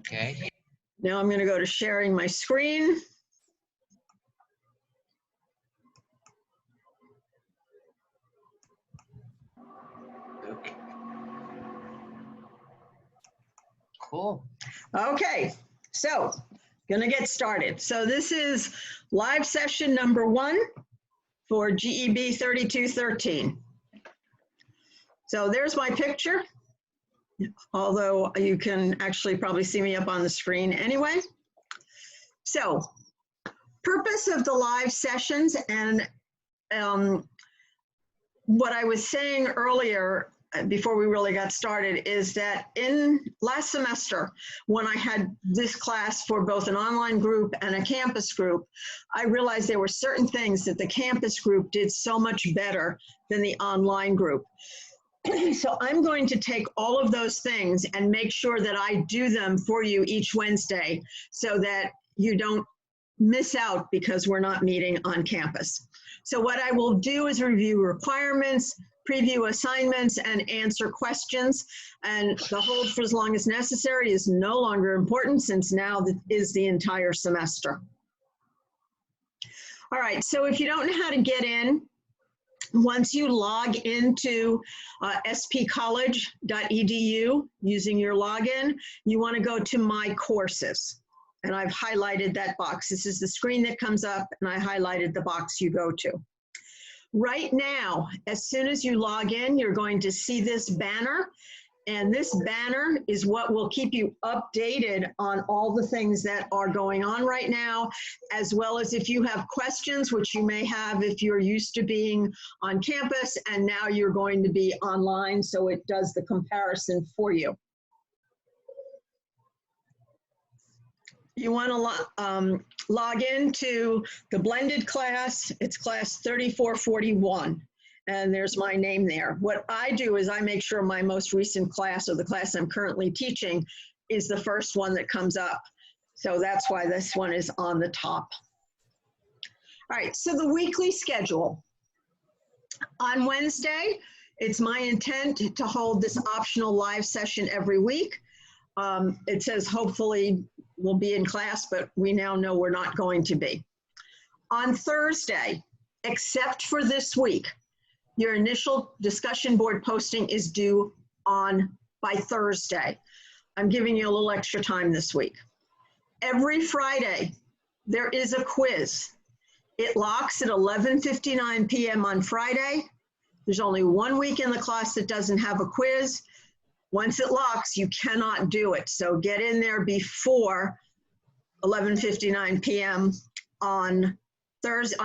Okay. Now I'm going to go to sharing my screen. Okay. Cool. Okay, so gonna get started. So this is live session number 1 for GEB 3213. So there's my picture, although you can actually probably see me up on the screen anyway. So purpose of the live sessions, and what I was saying earlier before we really got started is that in last semester, when I had this class for both an online group and a campus group, I realized there were certain things that the campus group did so much better than the online group. So I'm going to take all of those things and make sure that I do them for you each Wednesday so that you don't miss out because we're not meeting on campus. So what I will do is review requirements, preview assignments, and answer questions. And the hold for as long as necessary is no longer important since now is the entire semester. All right, so if you don't know how to get in, once you log into spcollege.edu using your login, you want to go to My Courses. And I've highlighted that box. This is the screen that comes up, and I highlighted the box you go to. Right now, as soon as you log in, you're going to see this banner, and this banner is what will keep you updated on all the things that are going on right now, as well as if you have questions, which you may have if you're used to being on campus, and now you're going to be online, so it does the comparison for you. You want to log into the blended class. It's class 3441, and there's my name there. What I do is I make sure my most recent class, or the class I'm currently teaching, is the first one that comes up. So that's why this one is on the top. All right, so the weekly schedule. On Wednesday, it's my intent to hold this optional live session every week. It says hopefully we'll be in class, but we now know we're not going to be. On Thursday, except for this week, your initial discussion board posting is due by Thursday. I'm giving you a little extra time this week. Every Friday, there is a quiz. It locks at 11:59 p.m. on Friday. There's only 1 week in the class that doesn't have a quiz. Once it locks, you cannot do it. So get in there before 11:59 p.m. on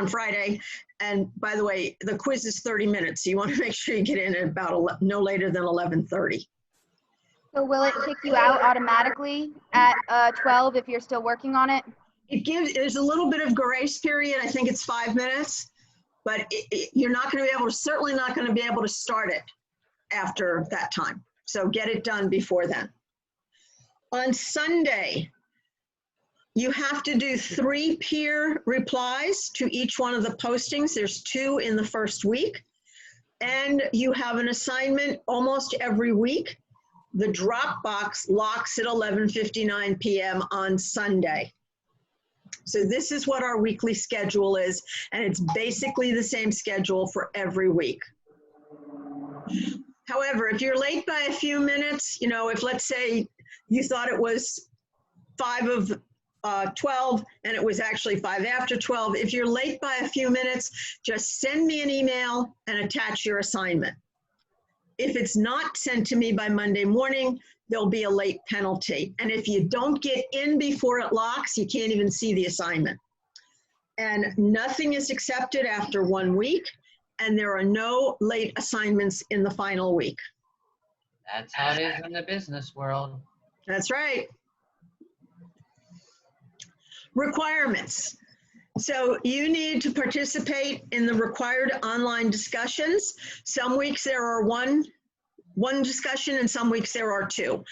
Friday. And by the way, the quiz is 30 minutes. So you want to make sure you get in at about no later than 11:30. So will it kick you out automatically at 12 if you're still working on it? There's a little bit of grace period. I think it's 5 minutes, but you're not going to be able to, certainly not going to be able to start it after that time. So get it done before then. On Sunday, you have to do 3 peer replies to each one of the postings. There's 2 in the first week. And you have an assignment almost every week. The Dropbox locks at 11:59 p.m. on Sunday. So this is what our weekly schedule is, and it's basically the same schedule for every week. However, if you're late by a few minutes, you know, if let's say you thought it was 5 of 12 and it was actually 5 after 12, if you're late by a few minutes, just send me an email and attach your assignment. If it's not sent to me by Monday morning, there'll be a late penalty. And if you don't get in before it locks, you can't even see the assignment. And nothing is accepted after 1 week. And there are no late assignments in the final week. That's how it is in the business world. That's right. Requirements. So you need to participate in the required online discussions. Some weeks there are one discussion and some weeks there are 2.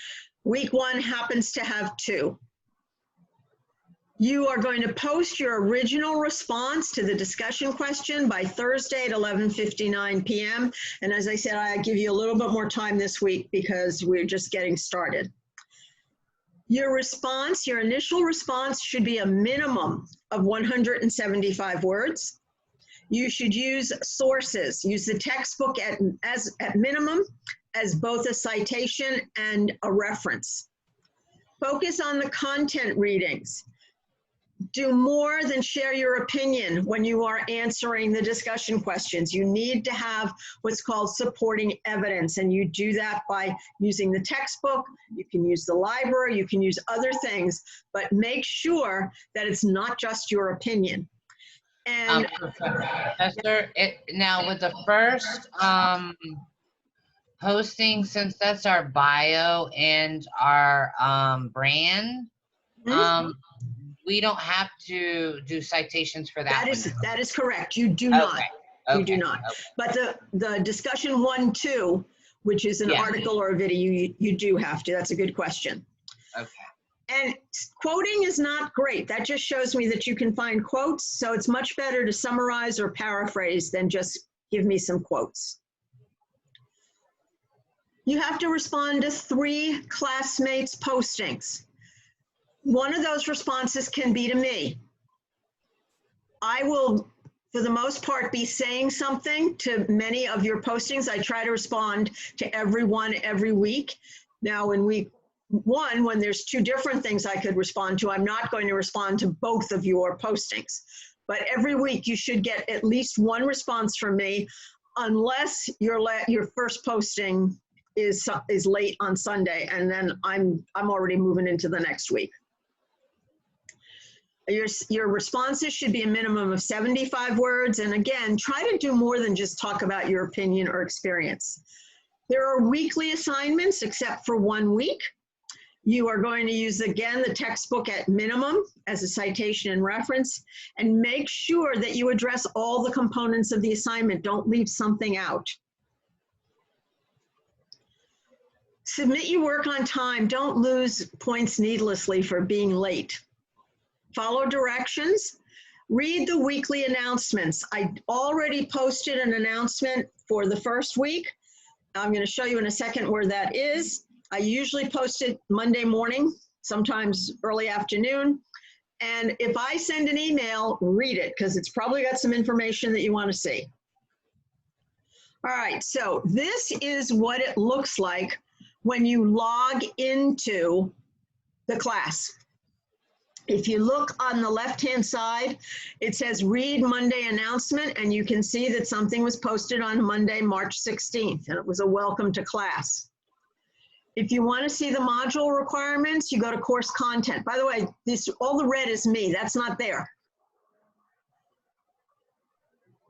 Week 1 happens to have 2. You are going to post your original response to the discussion question by Thursday at 11:59 p.m. And as I said, I give you a little bit more time this week because we're just getting started. Your response, your initial response should be a minimum of 175 words. You should use sources. Use the textbook at minimum as both a citation and a reference. Focus on the content readings. Do more than share your opinion when you are answering the discussion questions. You need to have what's called supporting evidence, and you do that by using the textbook. You can use the library, you can use other things, but make sure that it's not just your opinion. And Professor, now with the first posting, since that's our bio and our brand, we don't have to do citations for that. That is correct. You do not. Okay. You do not. Okay. But the discussion 1, 2, which is an article or a video, you do have to. That's a good question. Okay. And quoting is not great. That just shows me that you can find quotes. So it's much better to summarize or paraphrase than just give me some quotes. You have to respond to 3 classmates' postings. One of those responses can be to me. I will, for the most part, be saying something to many of your postings. I try to respond to everyone every week. Now, in week 1, when there's 2 different things I could respond to, I'm not going to respond to both of your postings. But every week, you should get at least 1 response from me, unless your first posting is late on Sunday, and then I'm already moving into the next week. Your responses should be a minimum of 75 words. And again, try to do more than just talk about your opinion or experience. There are weekly assignments, except for 1 week. You are going to use, again, the textbook at minimum as a citation and reference, and make sure that you address all the components of the assignment. Don't leave something out. Submit your work on time. Don't lose points needlessly for being late. Follow directions. Read the weekly announcements. I already posted an announcement for the first week. I'm going to show you in a second where that is. I usually post it Monday morning, sometimes early afternoon. And if I send an email, read it, because it's probably got some information that you want to see. All right, so this is what it looks like when you log into the class. If you look on the left-hand side, it says read Monday announcement, and you can see that something was posted on Monday, March 16th, and it was a welcome to class. If you want to see the module requirements, you go to course content. By the way, all the red is me, that's not there.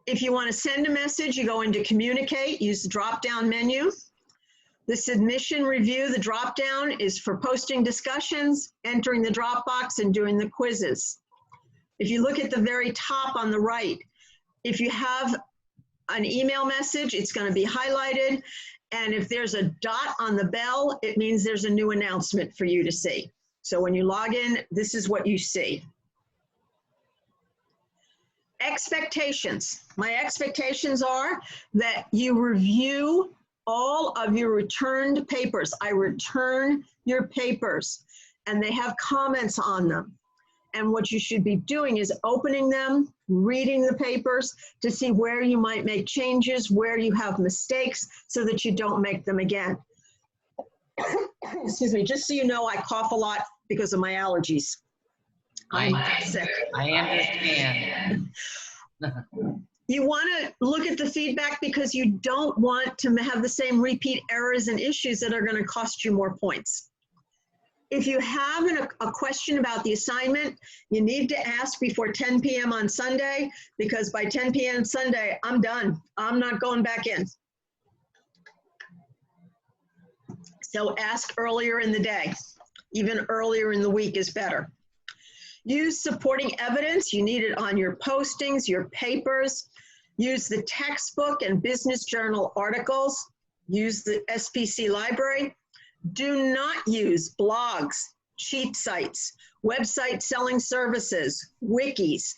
If you want to send a message, you go into communicate, use the drop-down menu. The submission review, the drop-down is for posting discussions, entering the Dropbox, and doing the quizzes. If you look at the very top on the right, if you have an email message, it's going to be highlighted. And if there's a dot on the bell, it means there's a new announcement for you to see. So when you log in, this is what you see. Expectations. My expectations are that you review all of your returned papers. I return your papers, and they have comments on them. And what you should be doing is opening them, reading the papers to see where you might make changes, where you have mistakes, so that you don't make them again. Excuse me, just so you know, I cough a lot because of my allergies. I'm sick. I understand. You want to look at the feedback because you don't want to have the same repeat errors and issues that are going to cost you more points. If you have a question about the assignment, you need to ask before 10 p.m. on Sunday, because by 10 p.m. Sunday, I'm done. I'm not going back in. So ask earlier in the day. Even earlier in the week is better. Use supporting evidence. You need it on your postings, your papers. Use the textbook and business journal articles. Use the SPC library. Do not use blogs, cheat sites, website selling services, wikis.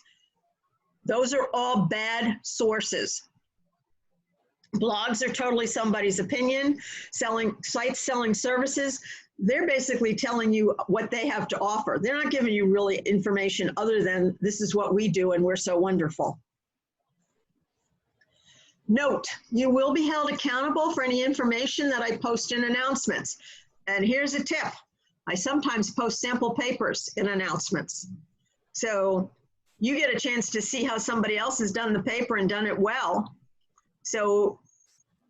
Those are all bad sources. Blogs are totally somebody's opinion. Sites selling services, they're basically telling you what they have to offer. They're not giving you really information other than this is what we do and we're so wonderful. Note, you will be held accountable for any information that I post in announcements. And here's a tip. I sometimes post sample papers in announcements. So you get a chance to see how somebody else has done the paper and done it well. So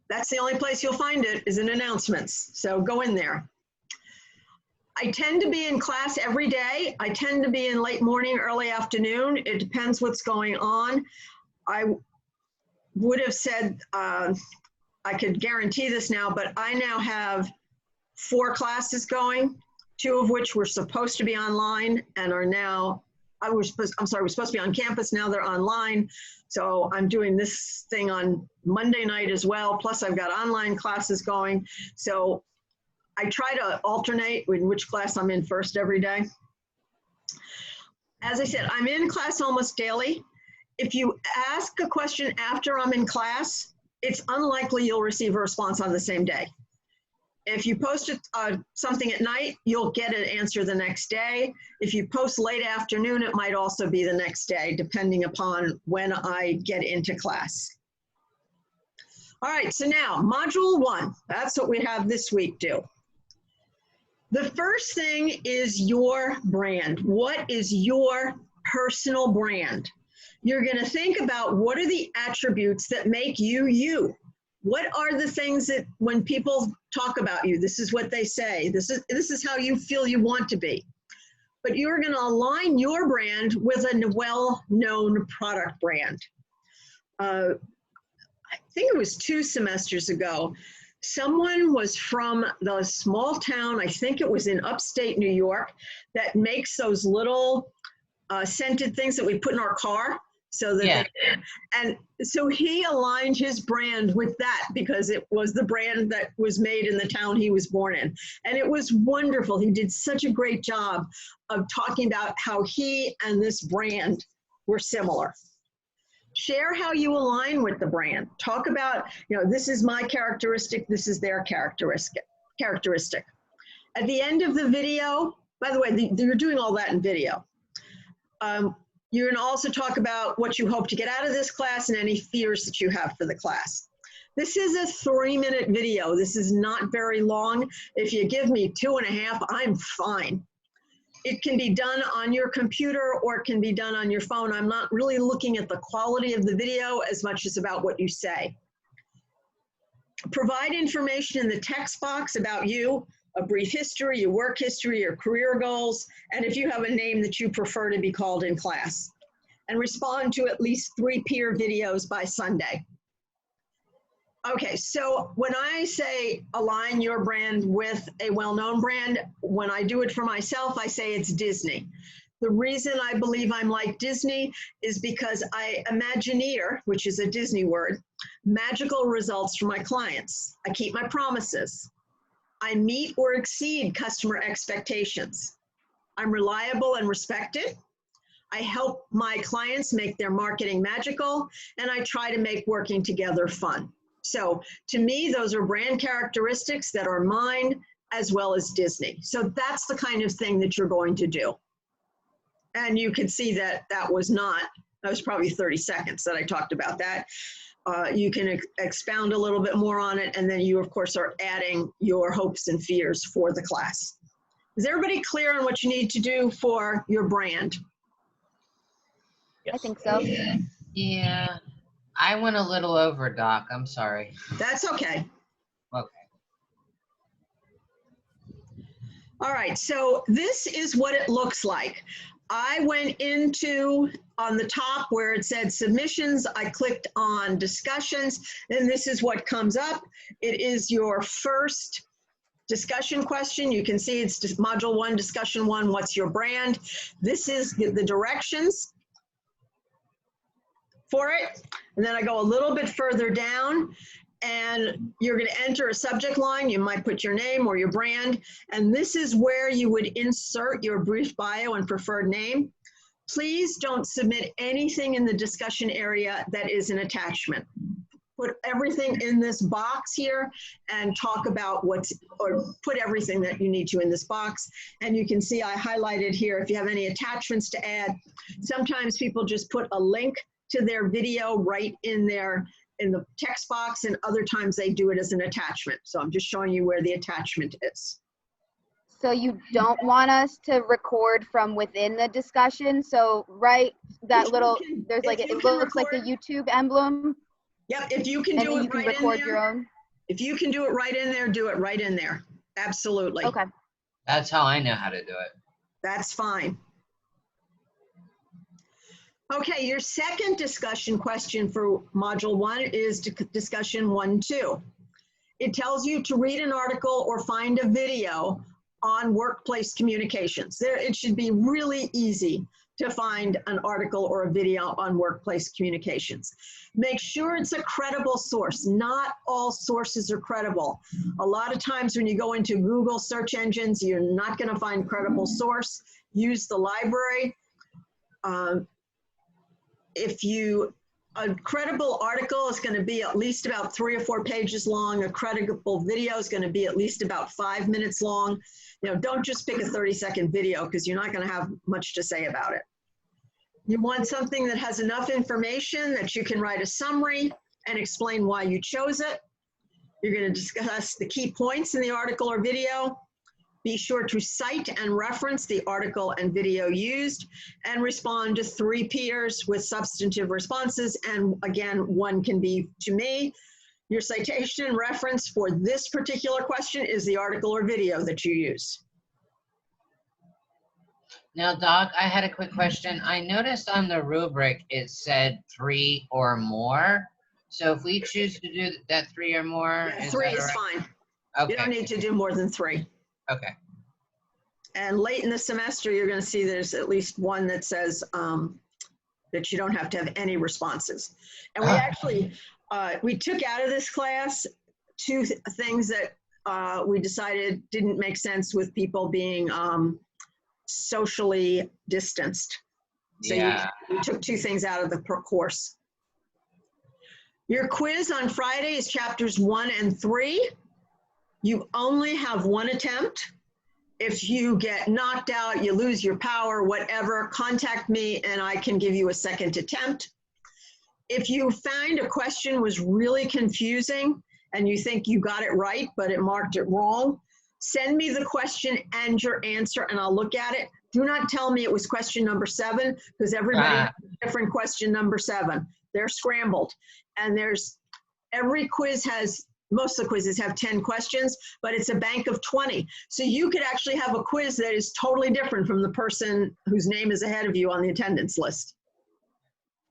that's the only place you'll find it is in announcements. So go in there. I tend to be in class every day. I tend to be in late morning, early afternoon. It depends what's going on. I would have said, I could guarantee this now, but I now have 4 classes going, 2 of which were supposed to be online and are now, we're supposed to be on campus, now they're online. So I'm doing this thing on Monday night as well, plus I've got online classes going. So I try to alternate in which class I'm in first every day. As I said, I'm in class almost daily. If you ask a question after I'm in class, it's unlikely you'll receive a response on the same day. If you post something at night, you'll get an answer the next day. If you post late afternoon, it might also be the next day, depending upon when I get into class. All right, so now module 1, that's what we have this week due. The first thing is your brand. What is your personal brand? You're going to think about what are the attributes that make you you. What are the things that when people talk about you, this is what they say. This is how you feel you want to be. But you're going to align your brand with a well-known product brand. I think it was 2 semesters ago. Someone was from the small town, I think it was in upstate New York, that makes those little scented things that we put in our car. So that and so he aligned his brand with that because it was the brand that was made in the town he was born in. And it was wonderful. He did such a great job of talking about how he and this brand were similar. Share how you align with the brand. Talk about, this is my characteristic, this is their characteristic. At the end of the video, by the way, you're doing all that in video. You're going to also talk about what you hope to get out of this class and any fears that you have for the class. This is a 3-minute video. This is not very long. If you give me 2.5, I'm fine. It can be done on your computer or it can be done on your phone. I'm not really looking at the quality of the video as much as about what you say. Provide information in the text box about you, a brief history, your work history, your career goals, and if you have a name that you prefer to be called in class. And respond to at least 3 peer videos by Sunday. Okay, so when I say align your brand with a well-known brand, when I do it for myself, I say it's Disney. The reason I believe I'm like Disney is because I Imagineer, which is a Disney word, magical results for my clients. I keep my promises. I meet or exceed customer expectations. I'm reliable and respected. I help my clients make their marketing magical, and I try to make working together fun. So to me, those are brand characteristics that are mine as well as Disney. So that's the kind of thing that you're going to do. And you can see that that was probably 30 seconds that I talked about that. You can expound a little bit more on it, and then you, of course, are adding your hopes and fears for the class. Is everybody clear on what you need to do for your brand? I think so. Yeah. I went a little over, Doc. I'm sorry. That's okay. Okay. All right, so this is what it looks like. I went into, on the top where it said submissions, I clicked on discussions, and this is what comes up. It is your first discussion question. You can see it's just module 1, discussion 1, what's your brand? This is the directions for it. And then I go a little bit further down, and you're going to enter a subject line. You might put your name or your brand, and this is where you would insert your brief bio and preferred name. Please don't submit anything in the discussion area that is an attachment. put everything in this box here and talk about or put everything that you need to in this box. And you can see I highlighted here if you have any attachments to add. Sometimes people just put a link to their video right in the text box, and other times they do it as an attachment. So I'm just showing you where the attachment is. So you don't want us to record from within the discussion? So right, that little, there's like, it looks like the YouTube emblem. Yep, if you can And do then it you can right in record your there. own? If you can do it right in there, do it right in there. Absolutely. Okay. That's how I know how to do it. That's fine. Okay, your second discussion question for Module 1 is discussion 1-2. It tells you to read an article or find a video on workplace communications. It should be really easy to find an article or a video on workplace communications. Make sure it's a credible source. Not all sources are credible. A lot of times when you go into Google search engines, you're not going to find credible source. Use the library. A credible article is going to be at least about 3 or 4 pages long. A credible video is going to be at least about 5 minutes long. You know, don't just pick a 30-second video because you're not going to have much to say about it. You want something that has enough information that you can write a summary and explain why you chose it. You're going to discuss the key points in the article or video. Be sure to cite and reference the article and video used, and respond to 3 peers with substantive responses. And again, 1 can be to me. Your citation and reference for this particular question is the article or video that you use. Now, Doc, I had a quick question. I noticed on the rubric it said 3 or more. So if we choose to do that 3 or more, Yeah, 3 is fine. Okay. You don't need to do more than 3. Okay. And late in the semester, you're going to see there's at least 1 that says that you don't have to have any responses. And we actually, we took out of this class 2 things that we decided didn't make sense with people being socially distanced. So Yeah. we took 2 things out of the course. Your quiz on Friday is chapters 1 and 3. You only have 1 attempt. If you get knocked out, you lose your power, whatever, contact me and I can give you a second attempt. If you find a question was really confusing and you think you got it right, but it marked it wrong, send me the question and your answer and I'll look at it. Do not tell me it was question number 7 because everybody has a different question number 7. They're scrambled. And every quiz has, most of the quizzes have 10 questions, but it's a bank of 20. So you could actually have a quiz that is totally different from the person whose name is ahead of you on the attendance list.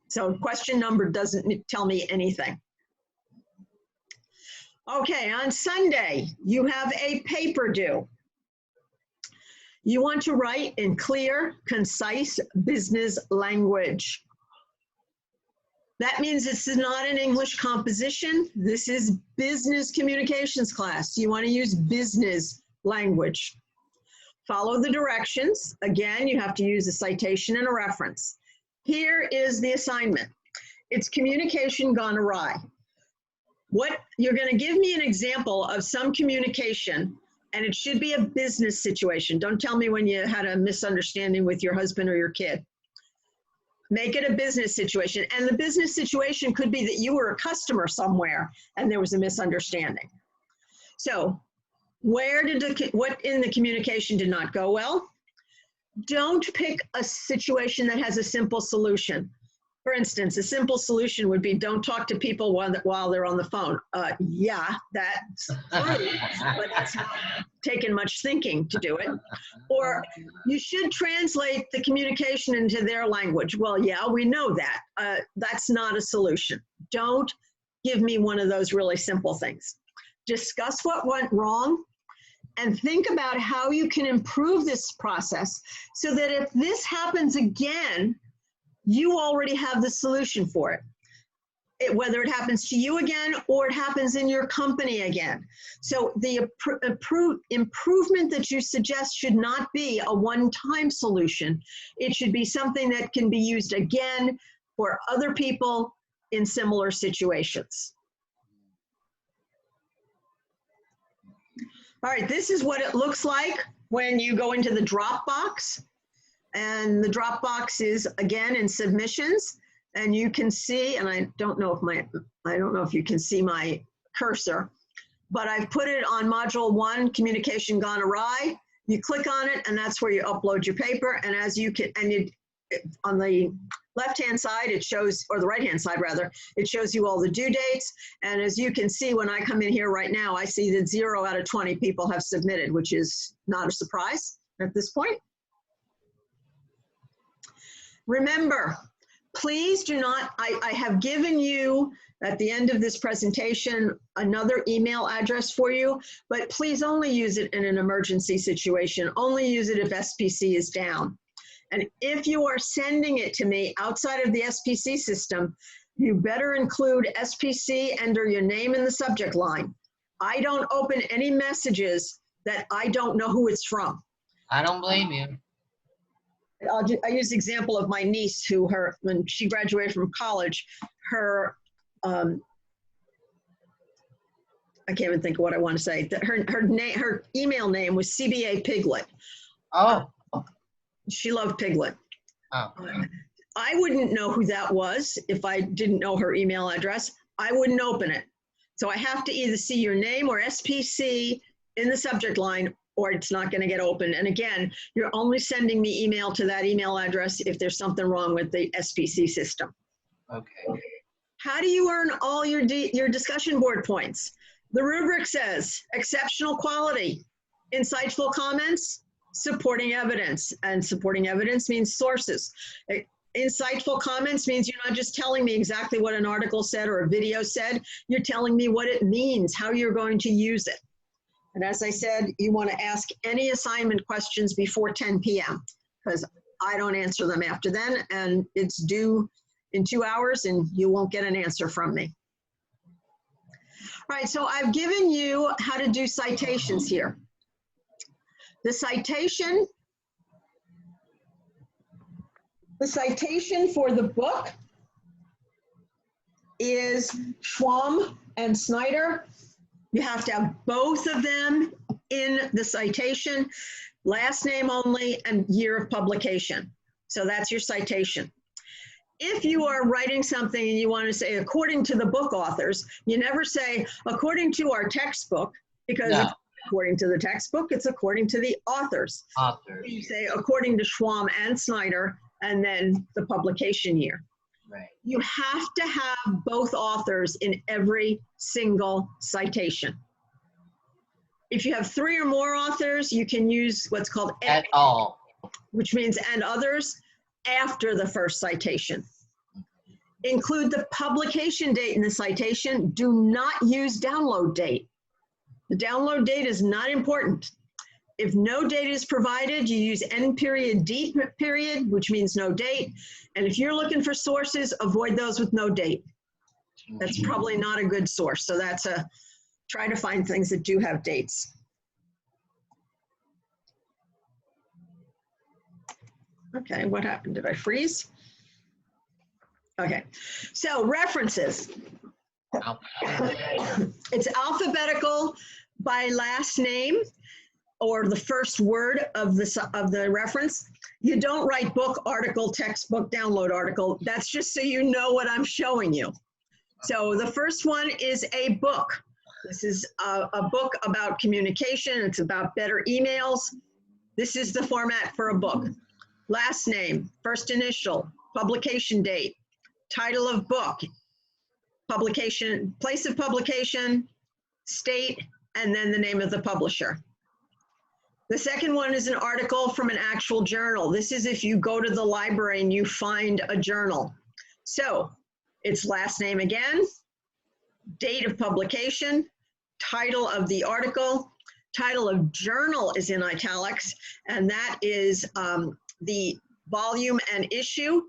So question number doesn't tell me anything. Okay, on Sunday, you have a paper due. You want to write in clear, concise business language. That means this is not an English composition. This is business communications class. You want to use business language. Follow the directions. Again, you have to use a citation and a reference. Here is the assignment. It's communication gone awry. You're going to give me an example of some communication, and it should be a business situation. Don't tell me when you had a misunderstanding with your husband or your kid. Make it a business situation. And the business situation could be that you were a customer somewhere and there was a misunderstanding. So what in the communication did not go well? Don't pick a situation that has a simple solution. For instance, a simple solution would be don't talk to people while they're on the phone. Yeah, that's true, but that's not taken much thinking to do it. Or you should translate the communication into their language. Well, yeah, we know that. That's not a solution. Don't give me one of those really simple things. Discuss what went wrong and think about how you can improve this process so that if this happens again, you already have the solution for it. Whether it happens to you again or it happens in your company again. So the improvement that you suggest should not be a one-time solution. It should be something that can be used again for other people in similar situations. All right, this is what it looks like when you go into the Dropbox. And the Dropbox is, again, in submissions. And you can see, and I don't know if you can see my cursor, but I've put it on module 1, communication gone awry. You click on it, and that's where you upload your paper. And as you can, on the left-hand side, it shows, or the right-hand side rather, it shows you all the due dates. And as you can see, when I come in here right now, I see that 0 out of 20 people have submitted, which is not a surprise at this point. Remember, please do not, I have given you at the end of this presentation another email address for you, but please only use it in an emergency situation. Only use it if SPC is down. And if you are sending it to me outside of the SPC system, you better include SPC under your name in the subject line. I don't open any messages that I don't know who it's from. I don't blame you. I use the example of my niece who when she graduated from college, her, I can't even think of what I want to say. Her email name was CBA Piglet. Oh. She loved Piglet. Oh. I wouldn't know who that was if I didn't know her email address. I wouldn't open it. So I have to either see your name or SPC in the subject line, or it's not going to get open. And again, you're only sending me email to that email address if there's something wrong with the SPC system. Okay. How do you earn all your discussion board points? The rubric says exceptional quality, insightful comments, supporting evidence. And supporting evidence means sources. Insightful comments means you're not just telling me exactly what an article said or a video said, you're telling me what it means, how you're going to use it. And as I said, you want to ask any assignment questions before 10 p.m. because I don't answer them after then, and it's due in 2 hours and you won't get an answer from me. All right, so I've given you how to do citations here. The citation for the book is Schwamm and Snyder. You have to have both of them in the citation, last name only and year of publication. So that's your citation. If you are writing something and you want to say, according to the book authors, you never say, according to our textbook, because it's according to the textbook, it's according to the authors. You say, according to Schwamm and Snyder, and then the publication year. Right. You have to have both authors in every single citation. If you have 3 or more authors, you can use what's called at all, which means and others after the first citation. Include the publication date in the citation. Do not use download date. The download date is not important. If no date is provided, you use N period, D period, which means no date. And if you're looking for sources, avoid those with no date. That's probably not a good source. So that's try to find things that do have dates. Okay, what happened? Did I freeze? Okay, so references. It's alphabetical by last name or the first word of the reference. You don't write book, article, textbook, download article. That's just so you know what I'm showing you. So the first one is a book. This is a book about communication. It's about better emails. This is the format for a book. Last name, first initial, publication date, title of book, publication, place of publication, state, and then the name of the publisher. The second one is an article from an actual journal. This is if you go to the library and you find a journal. So it's last name again, date of publication, title of the article, title of journal is in italics, and that is the volume and issue.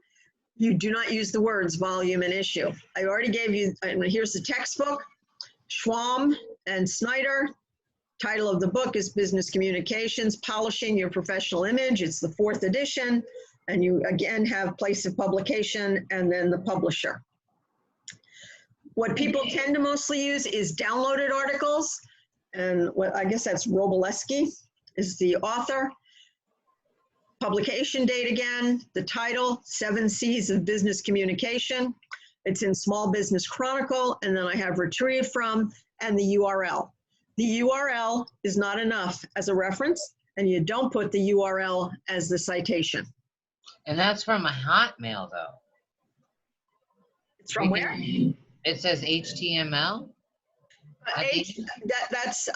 You do not use the words volume and issue. I already gave you, here's the textbook, Schwamm and Snyder. Title of the book is Business Communications, Polishing Your Professional Image. It's the 4th edition. And you again have place of publication and then the publisher. What people tend to mostly use is downloaded articles. And what I guess that's Roboleski is the author. Publication date again, the title, 7 C's of Business Communication. It's in Small Business Chronicle, and then I have retrieved from and the URL. The URL is not enough as a reference, and you don't put the URL as the citation. And that's from a Hotmail, though. It's from where? It says HTML. That's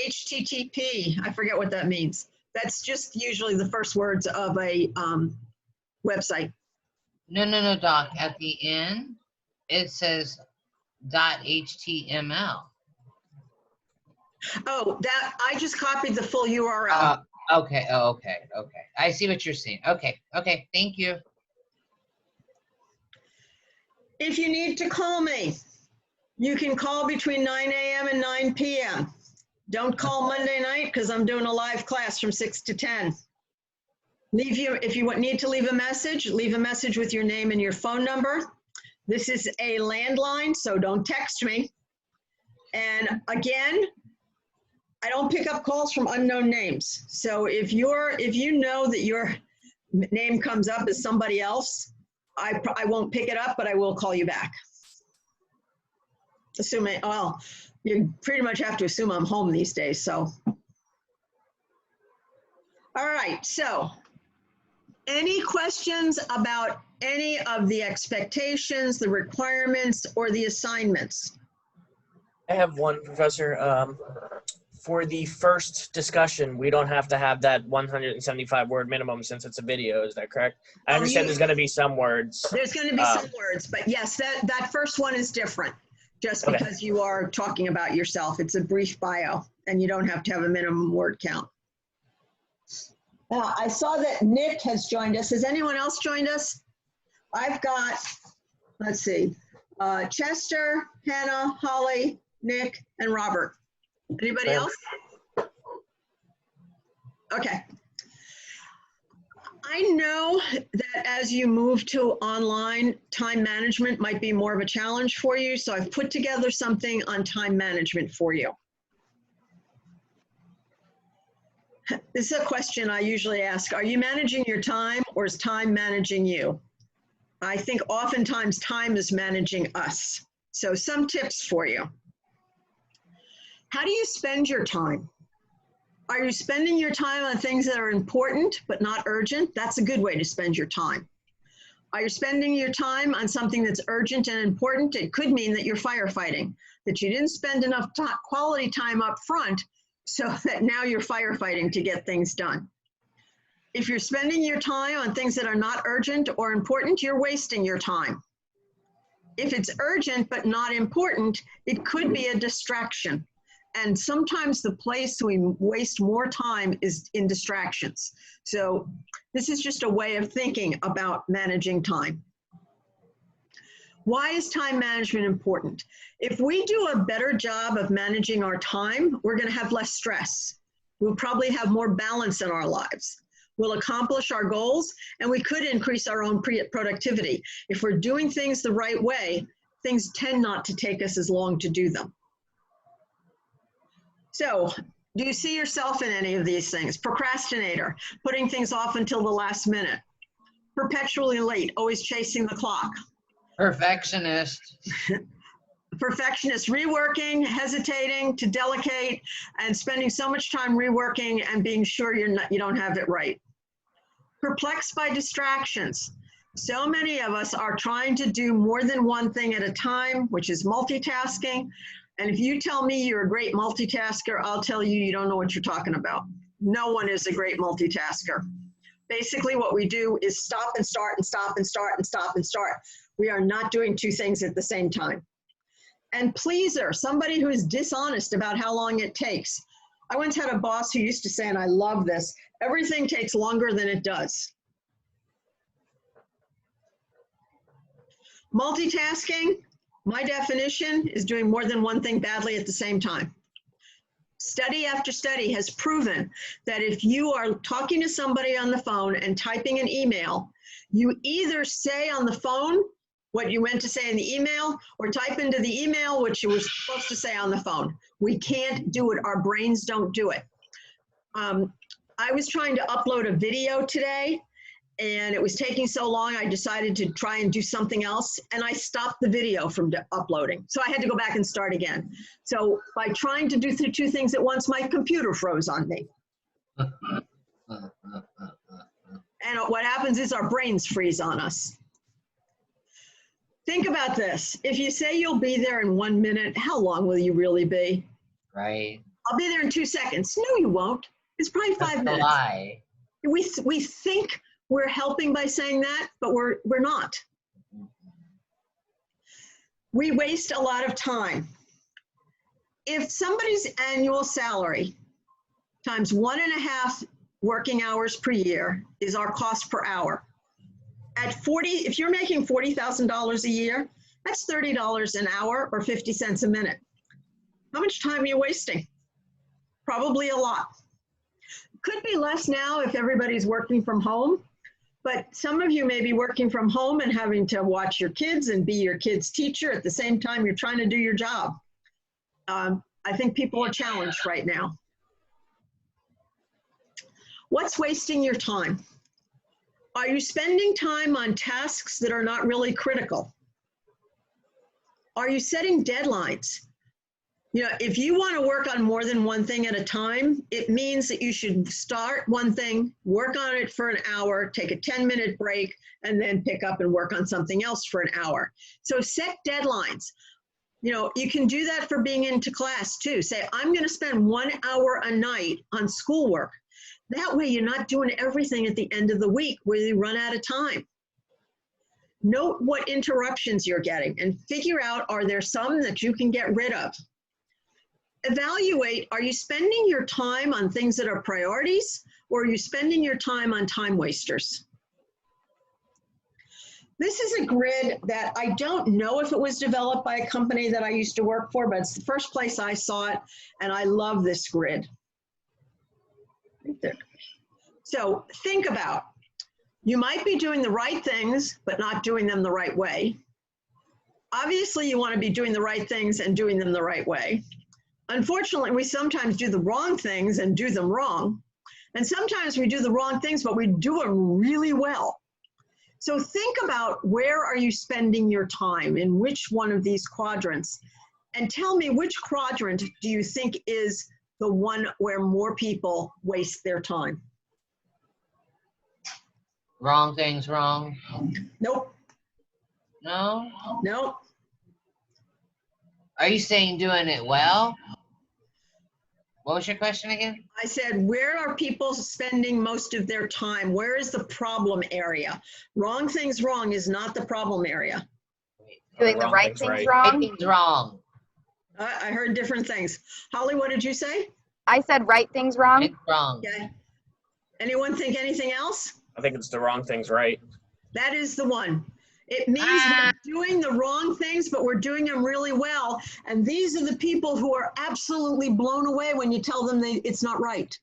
HTTP. I forget what that means. That's just usually the first words of a website. No, Doc. At the end, it says .html. Oh, that I just copied the full URL. Okay. I see what you're saying. Okay. Thank you. If you need to call me, you can call between 9 a.m. and 9 p.m. Don't call Monday night because I'm doing a live class from 6 to 10. If you need to leave a message with your name and your phone number. This is a landline, so don't text me. And again, I don't pick up calls from unknown names. So if you know that your name comes up as somebody else, I won't pick it up, but I will call you back. Assuming, well, you pretty much have to assume I'm home these days, so. All right, so any questions about any of the expectations, the requirements, or the assignments? I have one, Professor. For the first discussion, we don't have to have that 175-word minimum since it's a video. Is that correct? I understand there's going to be some words. There's going to be some words, but yes, that first one is different. Just because you are talking about yourself. It's a brief bio, and you don't have to have a minimum word count. Now, I saw that Nick has joined us. Has anyone else joined us? I've got, let's see, Chester, Hannah, Holly, Nick, and Robert. Anybody else? Okay. I know that as you move to online, time management might be more of a challenge for you, so I've put together something on time management for you. This is a question I usually ask. Are you managing your time, or is time managing you? I think oftentimes time is managing us. So some tips for you. How do you spend your time? Are you spending your time on things that are important but not urgent? That's a good way to spend your time. Are you spending your time on something that's urgent and important? It could mean that you're firefighting, that you didn't spend enough quality time up front, so that now you're firefighting to get things done. If you're spending your time on things that are not urgent or important, you're wasting your time. If it's urgent but not important, it could be a distraction. And sometimes the place we waste more time is in distractions. So this is just a way of thinking about managing time. Why is time management important? If we do a better job of managing our time, we're going to have less stress. We'll probably have more balance in our lives. We'll accomplish our goals, and we could increase our own productivity. If we're doing things the right way, things tend not to take us as long to do them. So, do you see yourself in any of these things? Procrastinator, putting things off until the last minute. Perpetually late, always chasing the clock. Perfectionist. Perfectionist, reworking, hesitating to delegate, and spending so much time reworking and being sure you don't have it right. Perplexed by distractions. So many of us are trying to do more than one thing at a time, which is multitasking. And if you tell me you're a great multitasker, I'll tell you you don't know what you're talking about. No one is a great multitasker. Basically, what we do is stop and start and stop and start and stop and start. We are not doing two things at the same time. And pleaser, somebody who is dishonest about how long it takes. I once had a boss who used to say, and I love this, everything takes longer than it does. Multitasking, my definition is doing more than one thing badly at the same time. Study after study has proven that if you are talking to somebody on the phone and typing an email, you either say on the phone, what you meant to say in the email, or type into the email what you were supposed to say on the phone. We can't do it. Our brains don't do it. I was trying to upload a video today, and it was taking so long, I decided to try and do something else, and I stopped the video from uploading. So I had to go back and start again. So by trying to do two things at once, my computer froze on me. And what happens is our brains freeze on us. Think about this. If you say you'll be there in 1 minute, how long will you really be? Right. I'll be there in 2 seconds. No, you won't. It's probably 5 minutes. Lie. We think we're helping by saying that, but we're not. We waste a lot of time. If somebody's annual salary times 1.5 working hours per year is our cost per hour. At 40, if you're making $40,000 a year, that's $30 an hour or 50 cents a minute. How much time are you wasting? Probably a lot. Could be less now if everybody's working from home, but some of you may be working from home and having to watch your kids and be your kids' teacher at the same time you're trying to do your job. I think people are challenged right now. What's wasting your time? Are you spending time on tasks that are not really critical? Are you setting deadlines? You know, if you want to work on more than one thing at a time, it means that you should start one thing, work on it for an hour, take a 10-minute break, and then pick up and work on something else for an hour. So set deadlines. You know, you can do that for being into class too. Say, I'm going to spend 1 hour a night on schoolwork. That way you're not doing everything at the end of the week where you run out of time. Note what interruptions you're getting and figure out, are there some that you can get rid of? Evaluate, are you spending your time on things that are priorities, or are you spending your time on time wasters? This is a grid that I don't know if it was developed by a company that I used to work for, but it's the first place I saw it, and I love this grid. Right there. So think about, you might be doing the right things, but not doing them the right way. Obviously, you want to be doing the right things and doing them the right way. Unfortunately, we sometimes do the wrong things and do them wrong. And sometimes we do the wrong things, but we do them really well. So think about, where are you spending your time, in which one of these quadrants? And tell me, which quadrant do you think is the one where more people waste their time? Wrong things wrong. Nope. No? Nope. Are you saying doing it well? What was your question again? I said, where are people spending most of their time? Where is the problem area? Wrong things wrong is not the problem area. Doing the right things wrong? Right things wrong. I heard different things. Holly, what did you say? I said right things wrong. It's wrong. Okay. Anyone think anything else? I think it's the wrong things right. That is the one. It means we're doing the wrong things, but we're doing them really well. And these are the people who are absolutely blown away when you tell them it's not right,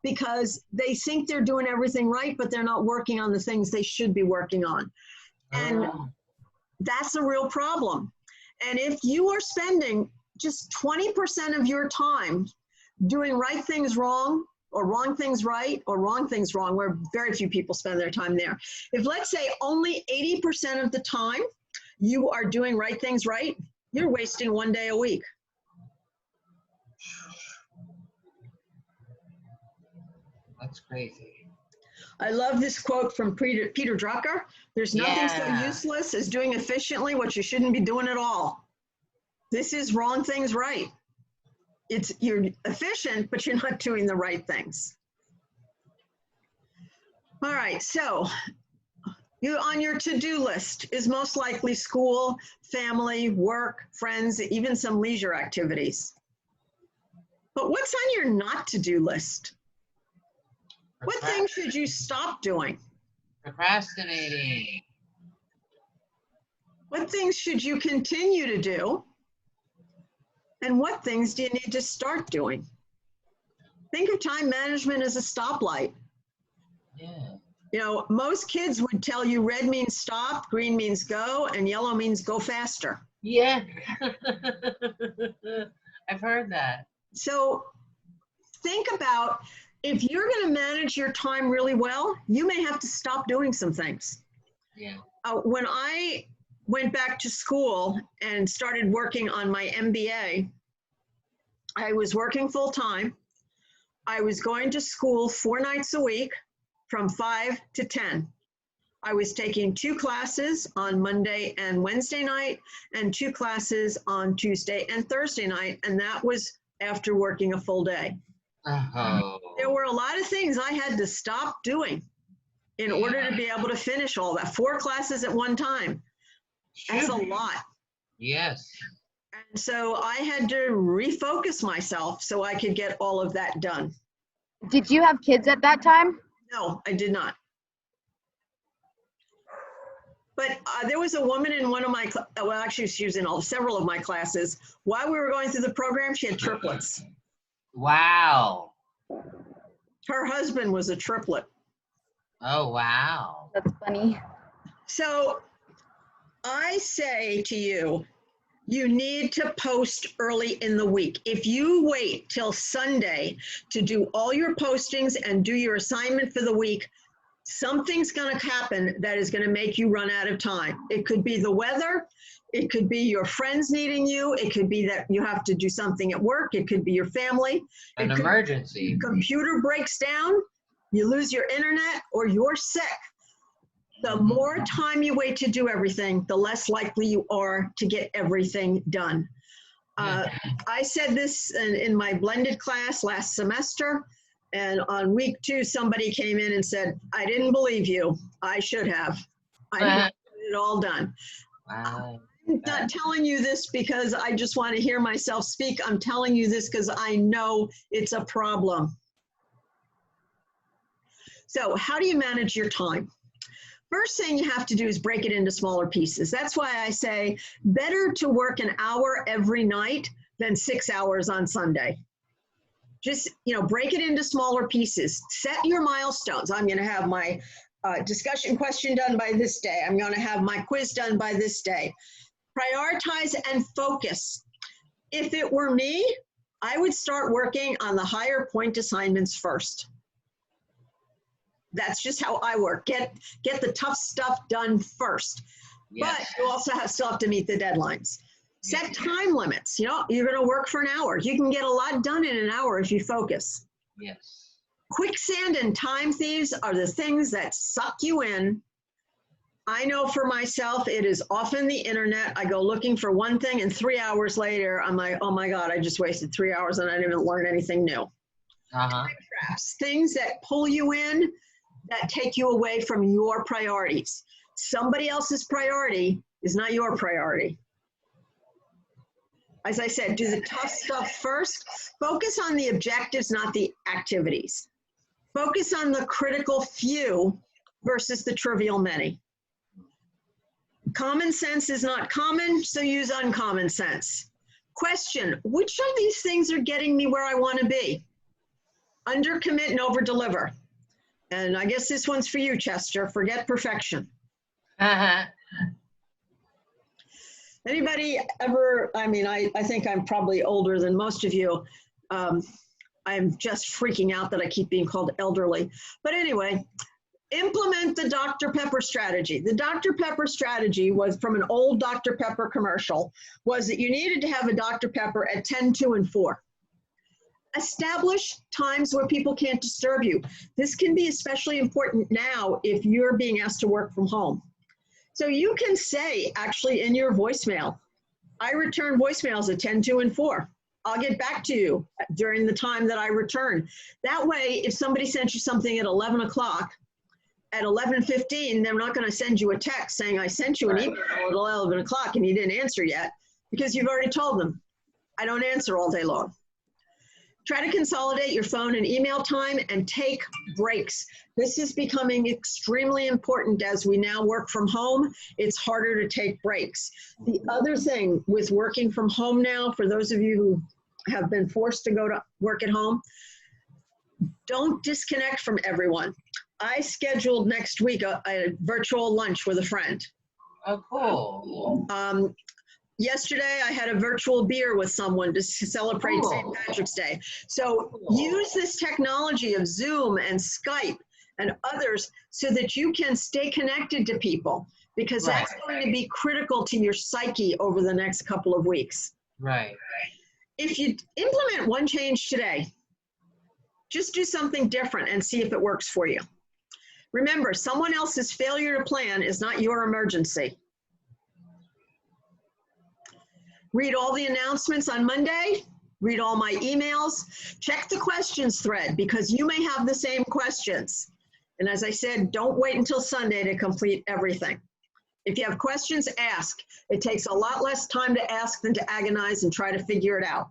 because they think they're doing everything right, but they're not working on the things they should be working on. And that's a real problem. And if you are spending just 20% of your time doing right things wrong, or wrong things right, or wrong things wrong, where very few people spend their time there. If, let's say, only 80% of the time you are doing right things right, you're wasting 1 day a week. That's crazy. I love this quote from Peter Drucker. There's nothing so useless as doing efficiently what you shouldn't be doing at all. This is wrong things right. You're efficient, but you're not doing the right things. All right, so on your to-do list is most likely school, family, work, friends, even some leisure activities. But what's on your not to-do list? What things should you stop doing? Procrastinating. What things should you continue to do? And what things do you need to start doing? Think of time management as a stoplight. Yeah. You know, most kids would tell you red means stop, green means go, and yellow means go faster. Yeah. I've heard that. So think about, if you're going to manage your time really well, you may have to stop doing some things. Yeah. When I went back to school and started working on my MBA, I was working full time. I was going to school 4 nights a week from 5 to 10. I was taking 2 classes on Monday and Wednesday night and 2 classes on Tuesday and Thursday night, and that was after working a full day. Oh. There were a lot of things I had to stop doing in order to be able to finish all that. 4 classes at one time. That's a lot. Yes. And so I had to refocus myself so I could get all of that done. Did you have kids at that time? No, I did not. But there was a woman in one of my, well, actually she was in several of my classes. While we were going through the program, she had triplets. Wow. Her husband was a triplet. Oh, wow. That's funny. So I say to you, you need to post early in the week. If you wait till Sunday to do all your postings and do your assignment for the week, something's going to happen that is going to make you run out of time. It could be the weather. It could be your friends needing you. It could be that you have to do something at work. It could be your family. An emergency. Computer breaks down, you lose your internet, or you're sick. The more time you wait to do everything, the less likely you are to get everything done. I said this in my blended class last semester, and on week 2, somebody came in and said, I didn't believe you. I should have. I didn't get it all done. Wow. I'm not telling you this because I just want to hear myself speak. I'm telling you this because I know it's a problem. So how do you manage your time? First thing you have to do is break it into smaller pieces. That's why I say better to work an hour every night than 6 hours on Sunday. Just, break it into smaller pieces. Set your milestones. I'm going to have my discussion question done by this day. I'm going to have my quiz done by this day. Prioritize and focus. If it were me, I would start working on the higher point assignments first. That's just how I work. Get the tough stuff done first. Yes. But you also still have to meet the deadlines. Set time limits. You're going to work for an hour. You can get a lot done in an hour if you focus. Yes. Quicksand and time thieves are the things that suck you in. I know for myself, it is often the internet. I go looking for one thing, and 3 hours later, I'm like, oh my God, I just wasted 3 hours and I didn't even learn anything new. Time traps, things that pull you in, that take you away from your priorities. Somebody else's priority is not your priority. As I said, do the tough stuff first. Focus on the objectives, not the activities. Focus on the critical few versus the trivial many. Common sense is not common, so use uncommon sense. Question, which of these things are getting me where I want to be? Undercommit and over-deliver. And I guess this one's for you, Chester. Forget perfection. Anybody ever, I think I'm probably older than most of you. I'm just freaking out that I keep being called elderly. But anyway, implement the Dr. Pepper strategy. The Dr. Pepper strategy was from an old Dr. Pepper commercial, was that you needed to have a Dr. Pepper at 10, 2, and 4. Establish times where people can't disturb you. This can be especially important now if you're being asked to work from home. So you can say, actually, in your voicemail, I return voicemails at 10, 2, and 4. I'll get back to you during the time that I return. That way, if somebody sent you something at 11 o'clock, at 11:15, they're not going to send you a text saying, I sent you an email at 11 o'clock and you didn't answer yet, because you've already told them, I don't answer all day long. Try to consolidate your phone and email time and take breaks. This is becoming extremely important as we now work from home. It's harder to take breaks. The other thing with working from home now, for those of you who have been forced to go to work at home, don't disconnect from everyone. I scheduled next week a virtual lunch with a friend. Oh, cool. Yesterday, I had a virtual beer with someone to celebrate Cool. St. Patrick's Day. So Cool. use this technology of Zoom and Skype and others so that you can stay connected to people, because that's going to be critical to your psyche over the next couple of weeks. Right. If you implement one change today, just do something different and see if it works for you. Remember, someone else's failure to plan is not your emergency. Read all the announcements on Monday, read all my emails, check the questions thread because you may have the same questions. And as I said, don't wait until Sunday to complete everything. If you have questions, ask. It takes a lot less time to ask than to agonize and try to figure it out.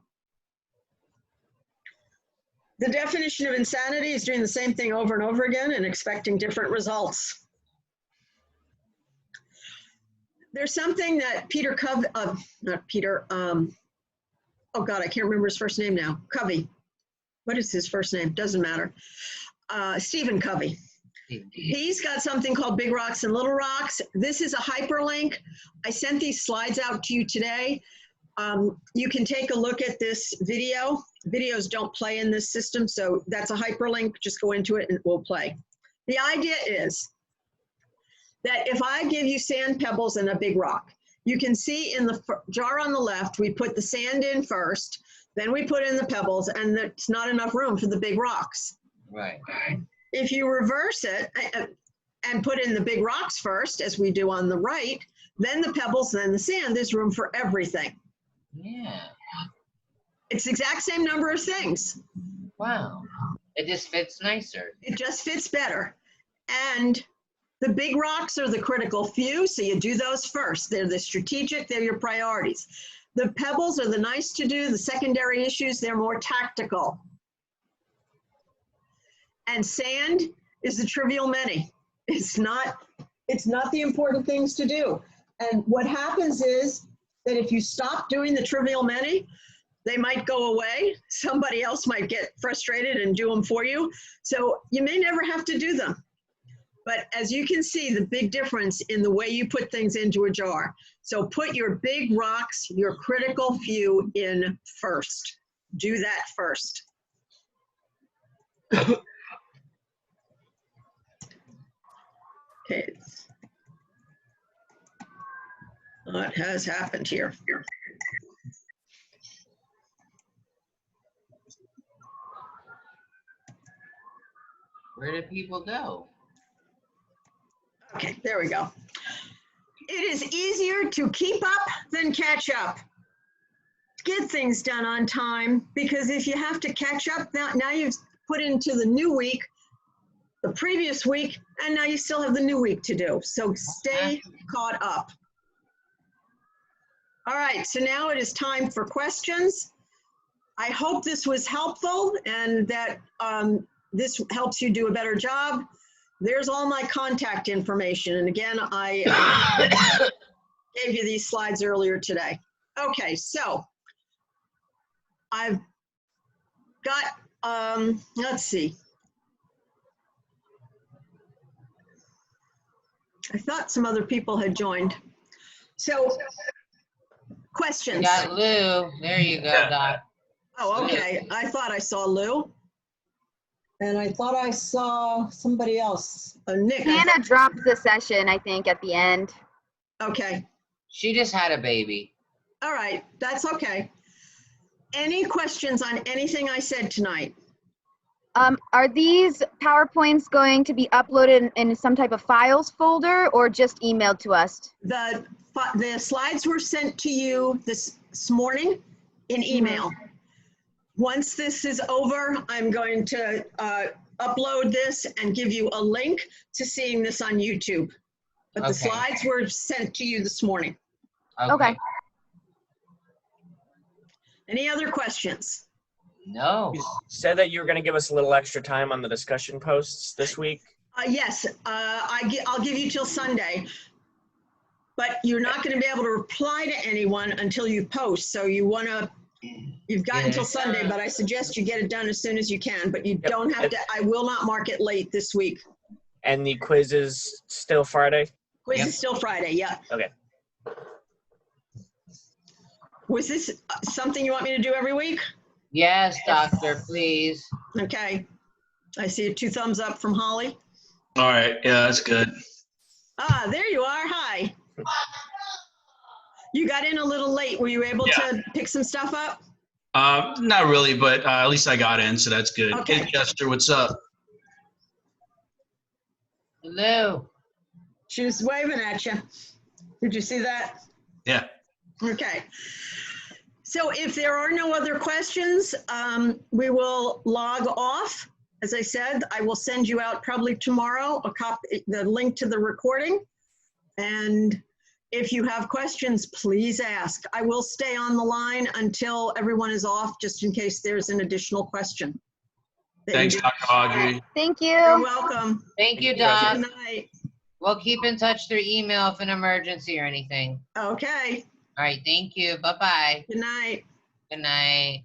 The definition of insanity is doing the same thing over and over again and expecting different results. There's something that Peter Covey, not Peter, oh God, I can't remember his first name now. Covey. What is his first name? Doesn't matter. Stephen Covey. He's got something called Big Rocks and Little Rocks. This is a hyperlink. I sent these slides out to you today. You can take a look at this video. Videos don't play in this system, so that's a hyperlink. Just go into it and it will play. The idea is that if I give you sand, pebbles, and a big rock, you can see in the jar on the left, we put the sand in first, then we put in the pebbles, and there's not enough room for the big rocks. Right. If you reverse it and put in the big rocks first, as we do on the right, then the pebbles, then the sand, there's room for everything. Yeah. It's the exact same number of things. Wow. It just fits nicer. It just fits better. And the big rocks are the critical few, so you do those first. They're the strategic, they're your priorities. The pebbles are the nice to do, the secondary issues, they're more tactical. And sand is the trivial many. It's not the important things to do. And what happens is that if you stop doing the trivial many, they might go away. Somebody else might get frustrated and do them for you. So you may never have to do them. But as you can see, the big difference in the way you put things into a jar. So put your big rocks, your critical few in first. Do that first. Okay. What has happened here? Where do people go? Okay, there we go. It is easier to keep up than catch up. Get things done on time, because if you have to catch up, now you've put into the new week, the previous week, and now you still have the new week to do. So stay caught up. All right, so now it is time for questions. I hope this was helpful and that this helps you do a better job. There's all my contact information. And again, I gave you these slides earlier today. Okay, so I've got, let's see. I thought some other people had joined. So, questions? We got Lou. There you go, Doc. Oh, okay. I thought I saw Lou. And I thought I saw somebody else. Nick. Hannah dropped the session, I think, at the end. Okay. She just had a baby. All right. That's okay. Any questions on anything I said tonight? Are these PowerPoints going to be uploaded in some type of files folder or just emailed to us? The slides were sent to you this morning in email. Mm-hmm. Once this is over, I'm going to upload this and give you a link to seeing this on YouTube. But the slides were sent to you this morning. Okay. Any other questions? No. You said that you were going to give us a little extra time on the discussion posts this week. Yes, I'll give you till Sunday. But you're not going to be able to reply to anyone until you post. So you've got until Sunday, but I suggest you get it done as soon as you can. But you don't have to, I will not mark it late this week. And the quiz is still Friday? Quiz Yep. is still Friday, yeah. Okay. Was this something you want me to do every week? Yes, doctor, please. Okay. I see 2 thumbs up from Holly. All right. Yeah, that's good. Ah, there you are. Hi. You got in a little late. Were you able to pick some stuff up? Not really, but at least I got in, so that's good. Okay. Hey, Chester, what's up? Hello. She was waving at you. Did you see that? Yeah. Okay. So if there are no other questions, we will log off. As I said, I will send you out probably tomorrow the link to the recording. And if you have questions, please ask. I will stay on the line until everyone is off, just in case there's an additional question. Thanks, Dr. Audrey. Thank You're you. welcome. Thank you, you, guys. Doc. Good night. We'll keep in touch through email if an emergency or anything. Okay. All right, thank you. Bye-bye. Good night. Good night.